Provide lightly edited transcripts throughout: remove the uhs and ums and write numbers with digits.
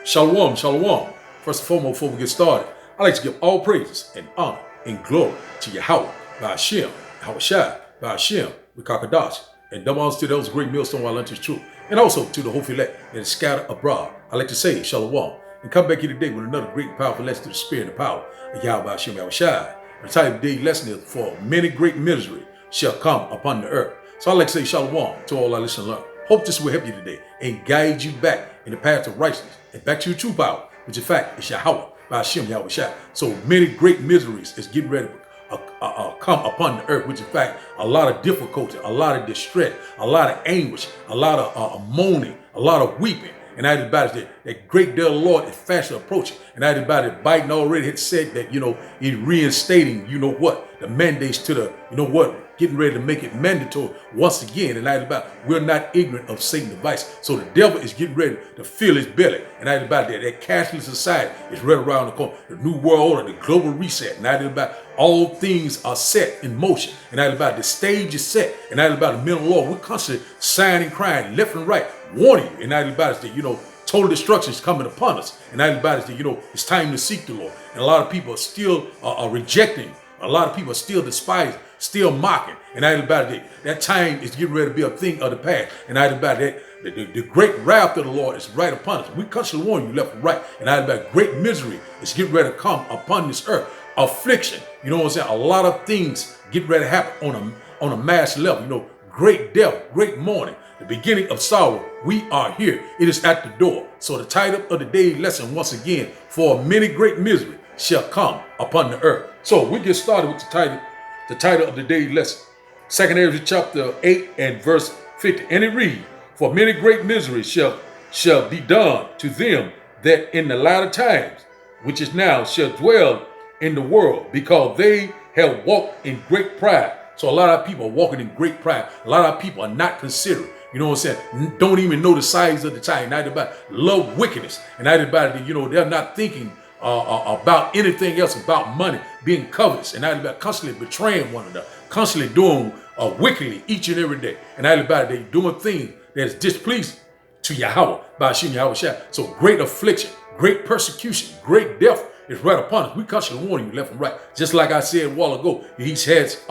Shalom, shalom. First and foremost, before we get started, I'd like to give all praises and honor and glory to Yahweh, by Hashem, Yahweh Shai, by Hashem, Rikakadash, and double honors to those great millstone while unto truth, and also to the hopeful elect that is scattered abroad. I'd like to say shalom, and come back here today with another great and powerful lesson to the spirit and power of Yahweh, by Hashem, Yahweh Shai. The title of today's lesson is, for many great misery shall come upon the earth. So I'd like to say shalom to all our listeners and learn. Hope this will help you today and guide you back in the path of righteousness and back to your true power, which in fact is Yahweh, by Hashem, Yahweh Shai. So many great miseries is getting ready to come upon the earth, which in fact a lot of difficulty, a lot of distress, a lot of anguish, a lot of moaning, a lot of weeping. And everybody that great day of the Lord is fast approaching. And everybody Biden already had said that, he's reinstating, the mandates to the, getting ready to make it mandatory once again. And everybody, we're not ignorant of Satan's device. So the devil is getting ready to fill his belly. And everybody, that cashless society is right around the corner. The new world order, the global reset. And everybody, all things are set in motion. And everybody, the stage is set. And everybody, the men of law, we're constantly signing, crying left and right, warning you. And everybody's that, total destruction is coming upon us. And everybody's that, it's time to seek the Lord. And a lot of people are still rejecting. A lot of people are still despising, still mocking. And everybody, that time is getting ready to be a thing of the past. And everybody, the great wrath of the Lord is right upon us. We constantly warn you left and right. And everybody, great misery is getting ready to come upon this earth. Affliction, you know what I'm saying? A lot of things get ready to happen on a mass level. Great death, great mourning, the beginning of sorrow. We are here. It is at the door. So the title of the day's lesson, once again, for many great misery shall come upon the earth. So we get started with the title of the day's lesson. 2 Ezra chapter 8 and verse 50. And it reads, for many great miseries shall be done to them that in the latter times, which is now, shall dwell in the world, because they have walked in great pride. So a lot of people are walking in great pride. A lot of people are not considering. You know what I'm saying? Don't even know the size of the time. Not about love wickedness. And not about, they're not thinking about anything else, about money, being covetous, and not about constantly betraying one another, constantly doing wickedly each and every day. And not about they doing things that is displeasing to Yahweh, by Hashem, Yahweh Shai. So great affliction, great persecution, great death is right upon us. We constantly warning you left and right. Just like I said a while ago, he has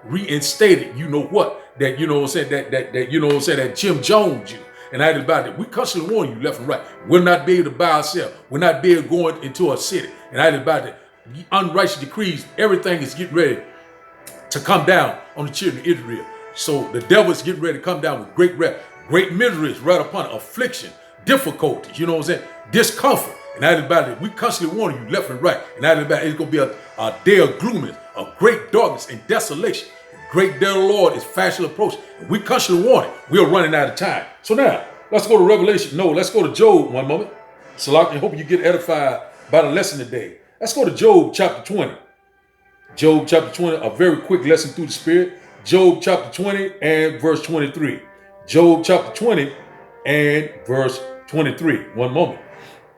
reinstated, that that Jim Jones you. And that is about it. We constantly warn you left and right. We'll not be able to buy ourselves. We'll not be able to go into a city. And that is about it. The unrighteous decrees, everything is getting ready to come down on the children of Israel. So the devil is getting ready to come down with great wrath, great miseries right upon it, affliction, difficulties, discomfort. And that is about it. We constantly warning you left and right. And that is about it. It's going to be a day of gloominess, of great darkness and desolation. Great day of the Lord is fastly approaching. And we constantly warning. We are running out of time. So now, let's go to Revelation. No, let's go to Job one moment. So I hope you get edified by the lesson today. Let's go to Job chapter 20. Job chapter 20, a very quick lesson through the Spirit. Job chapter 20 and verse 23. Job chapter 20 and verse 23. One moment.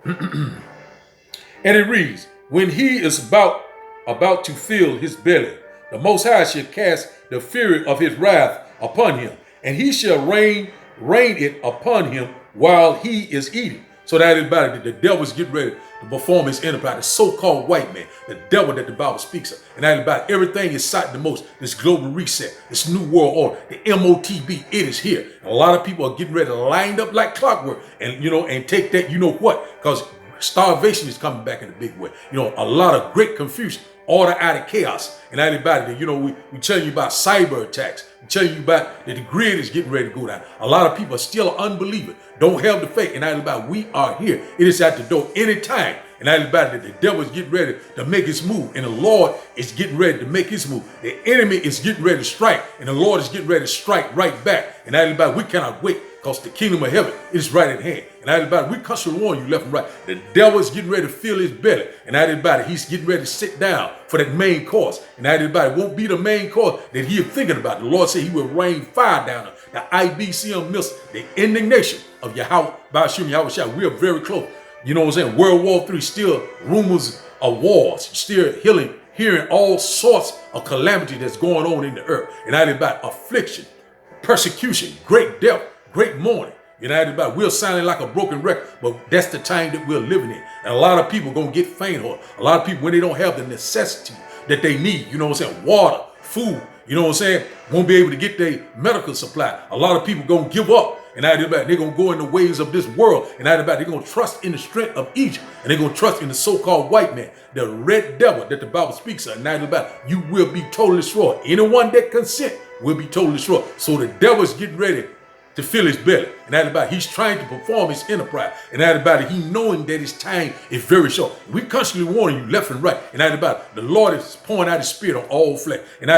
And it reads, when he is about to fill his belly, the Most High shall cast the fury of his wrath upon him, and he shall rain it upon him while he is eating. So that is about it. The devil is getting ready to perform his enterprise. The so-called white man, the devil that the Bible speaks of. And that is about it. Everything is sought the most. This global reset, this new world order, the MOTB, it is here. And a lot of people are getting ready to line up like clockwork and, and take that, because starvation is coming back in a big way. A lot of great confusion, order out of chaos. And everybody, we telling you about cyber attacks. We telling you about that the grid is getting ready to go down. A lot of people are still unbelieving, don't have the faith. And everybody, we are here. It is at the door anytime. And everybody, the devil is getting ready to make his move. And the Lord is getting ready to make his move. The enemy is getting ready to strike. And the Lord is getting ready to strike right back. And everybody, we cannot wait, because the kingdom of heaven is right at hand. And everybody, we constantly warn you left and right. The devil is getting ready to fill his belly. And everybody, he's getting ready to sit down for that main course. And everybody won't be the main course that he is thinking about. The Lord said he will rain fire down on the IBCM missile, the indignation of Yahweh, by Hashem, Yahweh Shai. We are very close. You know what I'm saying? World War III, still rumors of wars, still hearing all sorts of calamity that's going on in the earth. And that is about affliction, persecution, great death, great mourning. You know, everybody, we're sounding like a broken record, but that's the time that we're living in. And a lot of people gonna get faint hearted. A lot of people, when they don't have the necessity that they need, you know what I'm saying, water, food, you know what I'm saying, won't be able to get their medical supply. A lot of people gonna give up. And they're going to go in the ways of this world. And they're going to trust in the strength of Egypt. And they're going to trust in the so-called white man, the red devil that the Bible speaks of. And you will be totally destroyed. Anyone that consent will be totally destroyed. So the devil is getting ready to fill his belly. And he's trying to perform his enterprise. And he knowing that his time is very short. We constantly warning you left and right. And the Lord is pouring out his spirit on all flesh. And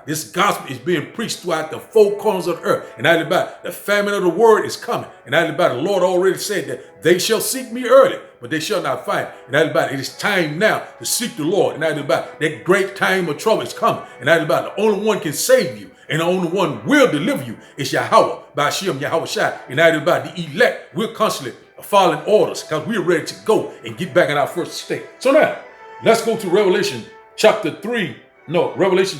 this gospel is being preached throughout the four corners of the earth. And the famine of the word is coming. And the Lord already said that they shall seek me early, but they shall not find. And it is time now to seek the Lord. And that great time of trouble is coming. And the only one can save you. And the only one will deliver you is Yahweh, Ba'ashem, Yahweh Shai. And the elect, we're constantly following orders because we're ready to go and get back in our first state. So now, let's go to Revelation chapter 13. Revelation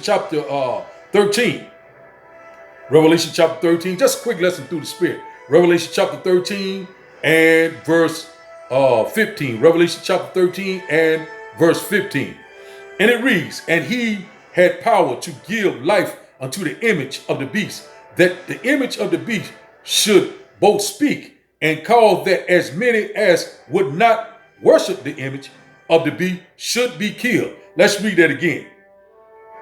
chapter 13, just a quick lesson through the Spirit. Revelation chapter 13 and verse 15. Revelation chapter 13 and verse 15. And it reads, and he had power to give life unto the image of the beast, that the image of the beast should both speak and cause that as many as would not worship the image of the beast should be killed. Let's read that again.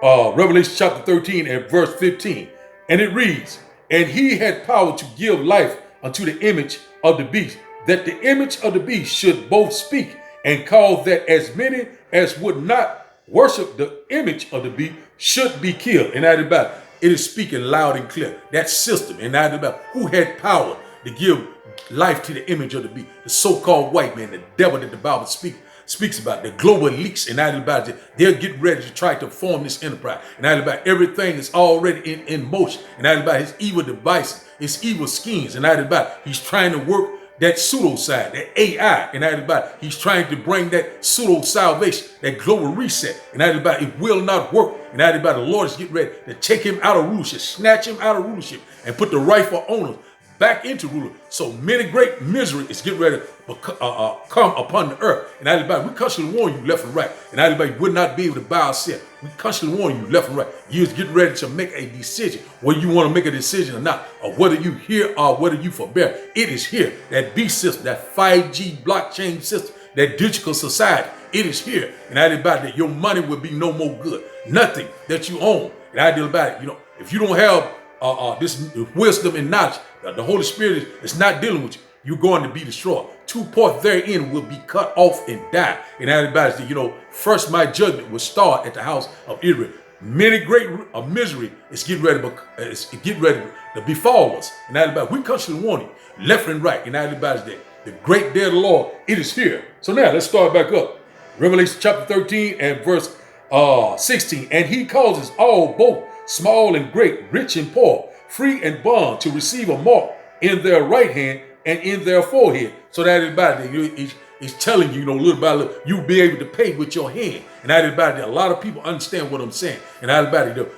Revelation chapter 13 and verse 15. And it reads, and he had power to give life unto the image of the beast, that the image of the beast should both speak and cause that as many as would not worship the image of the beast should be killed. And it is speaking loud and clear. That system, and who had power to give life to the image of the beast, the so-called white man, the devil that the Bible speaks about, the global elites, and they're getting ready to try to form this enterprise. And everything is already in motion. And his evil devices, his evil schemes, and he's trying to work that pseudo side, that AI, and he's trying to bring that pseudo salvation, that global reset, and it will not work. And the Lord is getting ready to take him out of rulership, snatch him out of rulership, and put the rightful owners back into ruler. So many great misery is getting ready to come upon the earth. And we constantly warn you left and right. And you would not be able to buy or sell. We constantly warn you left and right. You is getting ready to make a decision, whether you want to make a decision or not, or whether you hear or whether you forbear. It is here. That B system, that 5G blockchain system, that digital society, it is here. And that your money will be no more good. Nothing that you own. And if you don't have this wisdom and knowledge, the Holy Spirit is not dealing with you. You're going to be destroyed. 2 parts therein will be cut off and die. And first my judgment will start at the house of Israel. Many great misery is getting ready to befall us. And we constantly warn you left and right. And the great day of the Lord, it is here. So now let's start back up. Revelation chapter 13 and verse 16. And he causes all, both small and great, rich and poor, free and bond, to receive a mark in their right hand and in their forehead. So that is telling you, little by little, you'll be able to pay with your hand. And a lot of people understand what I'm saying. And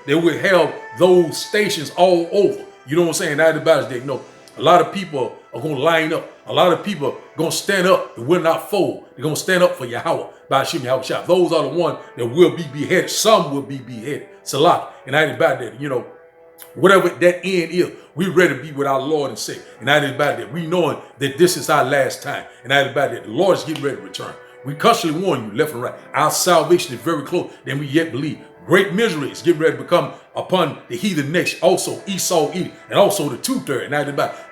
they will have those stations all over. You know what I'm saying? A lot of people are going to line up. A lot of people are going to stand up and will not fold. They're going to stand up for Yahweh, Ba'ashem, Yahweh Shai. Those are the ones that will be beheaded. Some will be beheaded. Salah. And whatever that end is, we're ready to be with our Lord and Savior. And we knowing that this is our last time. And the Lord is getting ready to return. We constantly warn you left and right. Our salvation is very close than we yet believe. Great misery is getting ready to become upon the heathen nation. Also Esau, Edom, and also the 2/3. And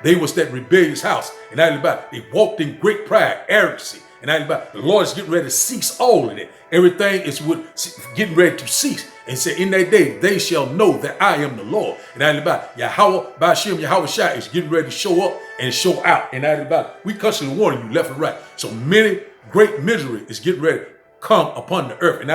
they was that rebellious house. And they walked in great pride, arrogancy. And the Lord is getting ready to cease all of that. Everything is getting ready to cease. And say, in that day, they shall know that I am the Lord. And Yahweh, Ba'ashem, Yahweh Shai is getting ready to show up and show out. And we constantly warning you left and right. So many great misery is getting ready to come upon the earth. And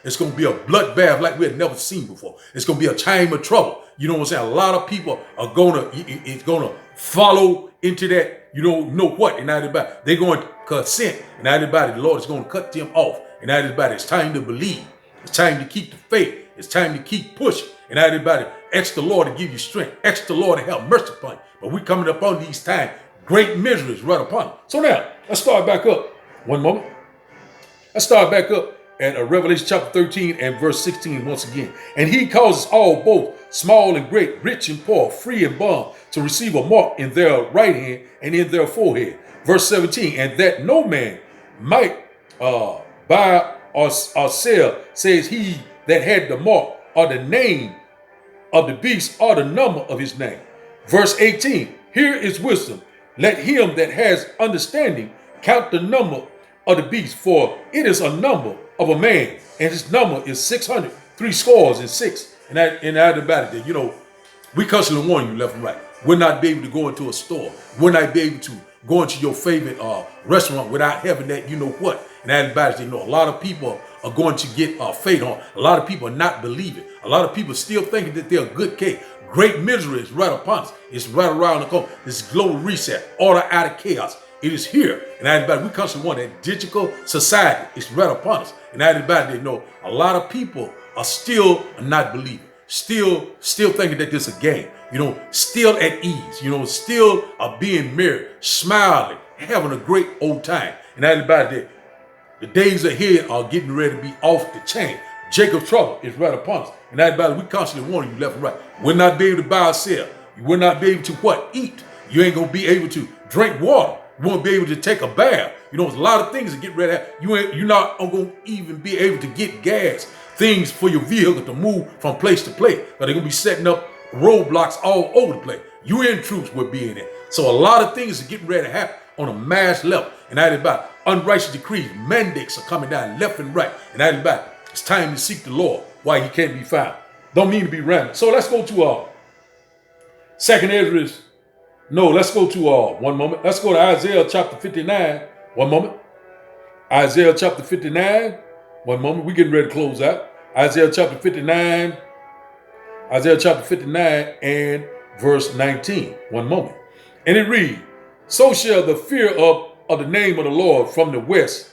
it's going to be a bloodbath like we had never seen before. It's going to be a time of trouble. You know what I'm saying? A lot of people are it's going to follow into that, know what. And they're going to consent. And the Lord is going to cut them off. And it's time to believe. It's time to keep the faith. It's time to keep pushing. And everybody, ask the Lord to give you strength. Ask the Lord to have mercy upon you. But we're coming up on these times. Great miseries right upon you. So now, let's start back up. One moment. Let's start back up at Revelation chapter 13 and verse 16 once again. And he causes all, both small and great, rich and poor, free and bond, to receive a mark in their right hand and in their forehead. Verse 17, and that no man might buy or sell, says he that had the mark or the name of the beast or the number of his name. Verse 18, here is wisdom. Let him that has understanding count the number of the beast, for it is a number of a man, and his number is 600, 66. And that about it, we constantly warn you left and right. We'll not be able to go into a store. We'll not be able to go into your favorite restaurant without having that, And that about it, a lot of people are going to get faith on. A lot of people are not believing. A lot of people still thinking that they're a good cake. Great misery is right upon us. It's right around the corner. This global reset, order out of chaos. It is here. And everybody, we constantly want that digital society. It's right upon us. And everybody, a lot of people are still not believing. Still thinking that this is a game. Still at ease. Still are being merry, smiling, having a great old time. And everybody, the days ahead are getting ready to be off the chain. Jacob's trouble is right upon us. And everybody, we constantly warning you left and right. We'll not be able to buy or sell. You will not be able to eat. You ain't going to be able to drink water. You won't be able to take a bath. There's a lot of things to get ready to have. You're not going to even be able to get gas, things for your vehicle to move from place to place. But they're going to be setting up roadblocks all over the place. UN troops will be in it. So a lot of things are getting ready to happen on a mass level. And that is about unrighteous decrees, mandates are coming down left and right. And that is about it's time to seek the Lord while he can't be found. Don't mean to be random. So let's go to Second Ezra. No, let's go to one moment. Let's go to Isaiah chapter 59. One moment. Isaiah chapter 59. One moment. We're getting ready to close out. Isaiah chapter 59. Isaiah chapter 59 and verse 19. One moment. And it reads, so shall the fear of the name of the Lord from the west,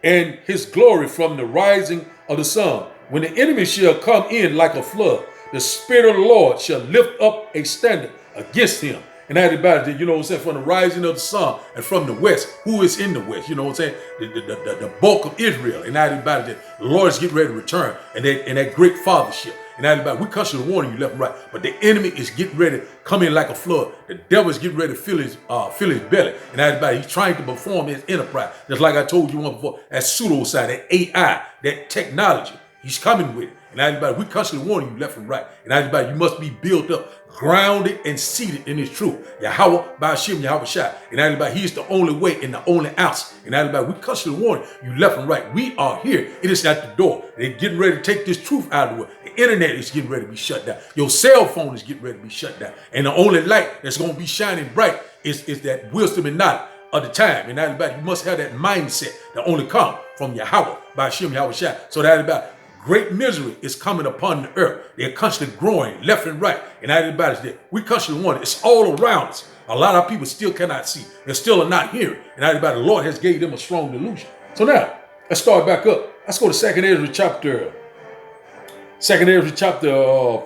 and his glory from the rising of the sun. When the enemy shall come in like a flood, the Spirit of the Lord shall lift up a standard against him. And that about it, from the rising of the sun and from the west, who is in the west, the bulk of Israel. And that about it, the Lord is getting ready to return, and that great fathership. And that about it, we constantly warning you left and right, but the enemy is getting ready to come in like a flood. The devil is getting ready to fill his belly. And that about it, he's trying to perform his enterprise. Just like I told you once before, that pseudoscience, that AI, that technology, he's coming with it. And everybody, we constantly warning you left and right. And everybody, you must be built up, grounded, and seated in his truth. Yahweh, Ba'ashem, Yahweh Shai. And everybody, he's the only way and the only ounce. And everybody, we constantly warning you left and right. We are here. It is at the door. They're getting ready to take this truth out of the way. The internet is getting ready to be shut down. Your cell phone is getting ready to be shut down. And the only light that's going to be shining bright is that wisdom and knowledge of the time. And everybody, you must have that mindset that only comes from Yahweh, Ba'ashem, Yahweh Shai. So that about great misery is coming upon the earth. They're constantly growing left and right. And everybody's there. We constantly want it. It's all around us. A lot of people still cannot see. They still are not hearing. And everybody, the Lord has gave them a strong delusion. So now, let's start back up. Let's go to Second Ezra chapter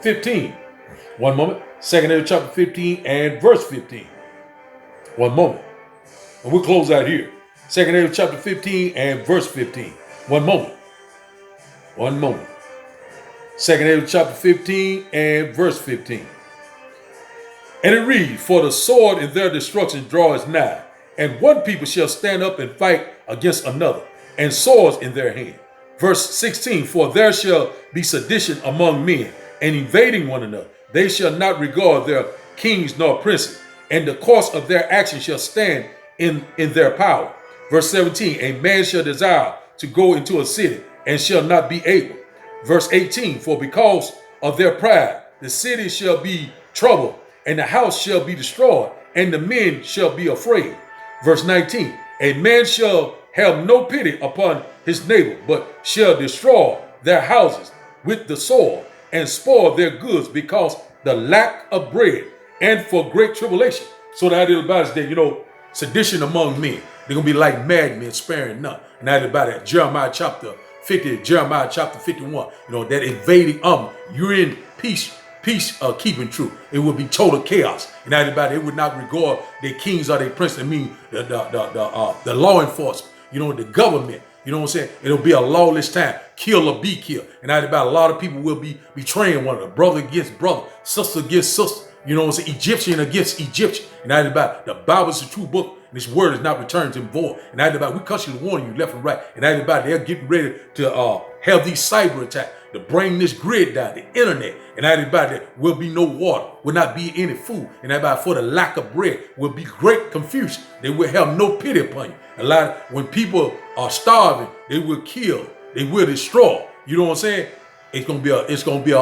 15. One moment. Second Ezra chapter 15 and verse 15. One moment. And we'll close out here. Second Ezra chapter 15 and verse 15. One moment. One moment. Second Ezra chapter 15 and verse 15. And it reads, for the sword in their destruction draweth nigh, and one people shall stand up and fight against another, and swords in their hand. Verse 16, for there shall be sedition among men, and invading one another. They shall not regard their kings nor princes, and the course of their action shall stand in their power. Verse 17, a man shall desire to go into a city, and shall not be able. Verse 18, for because of their pride, the city shall be troubled, and the house shall be destroyed, and the men shall be afraid. Verse 19, a man shall have no pity upon his neighbor, but shall destroy their houses with the sword, and spoil their goods because the lack of bread, and for great tribulation. So that is about it that, sedition among men. They're going to be like madmen, sparing none. And that is about it. Jeremiah chapter 50, Jeremiah chapter 51, that invading army. You're in peace keeping truth. It would be total chaos. And everybody, it would not regard their kings or their princes. I mean, the law enforcement, the government. You know what I'm saying? It'll be a lawless time. Kill or be killed. And everybody, a lot of people will be betraying one another. Brother against brother. Sister against sister. You know what I'm saying? Egyptian against Egyptian. And everybody, the Bible is a true book. And this word is not returned to him void. And everybody, we constantly warning you left and right. And everybody, they're getting ready to have these cyber attacks to bring this grid down, the internet. And everybody, there will be no water, will not be any food. And everybody, for the lack of bread, will be great confusion. They will have no pity upon you. When people are starving, they will kill, they will destroy. You know what I'm saying? It's gonna be a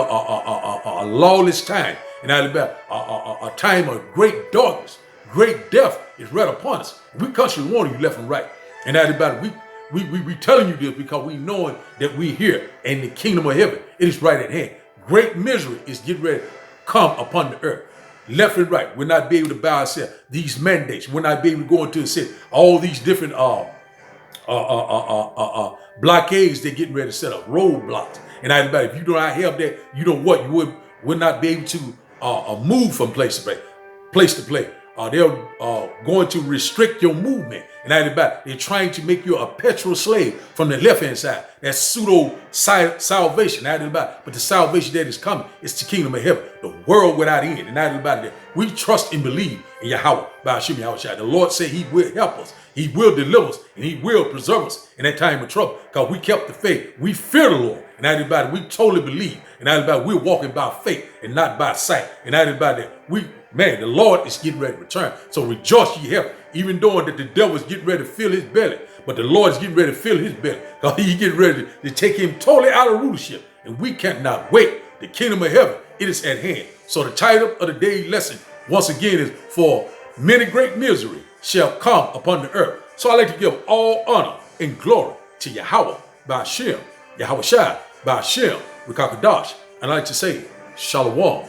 lawless time. And a time of great darkness, great death is right upon us. We constantly warning you left and right. And everybody, we telling you this because we knowing that we here in the kingdom of heaven. It is right at hand. Great misery is getting ready to come upon the earth. Left and right. We'll not be able to bow ourselves. These mandates. We'll not be able to go into the city. All these different blockades they're getting ready to set up. Roadblocks. And everybody, if you do not have that, you know what? You would not be able to move from place to place. They're going to restrict your movement. And everybody, they're trying to make you a perpetual slave from the left-hand side. That's pseudo salvation. But the salvation that is coming is the kingdom of heaven, the world without end. And everybody, we trust and believe in Yahweh, by Hashem Yahushua. The Lord said he will help us. He will deliver us. And he will preserve us in that time of trouble. Because we kept the faith. We fear the Lord. And everybody, we totally believe. And everybody, we're walking by faith and not by sight. And everybody, the Lord is getting ready to return. So rejoice ye heaven. Even though that the devil is getting ready to fill his belly. But the Lord is getting ready to fill his belly. Because he's getting ready to take him totally out of rulership. And we cannot wait. The kingdom of heaven, it is at hand. So the title of the day's lesson, once again, is for many great misery shall come upon the earth. So I like to give all honor and glory to Yahweh, by Hashem, Yahushua, by Hashem, Rikakadash. And I like to say, Shalom.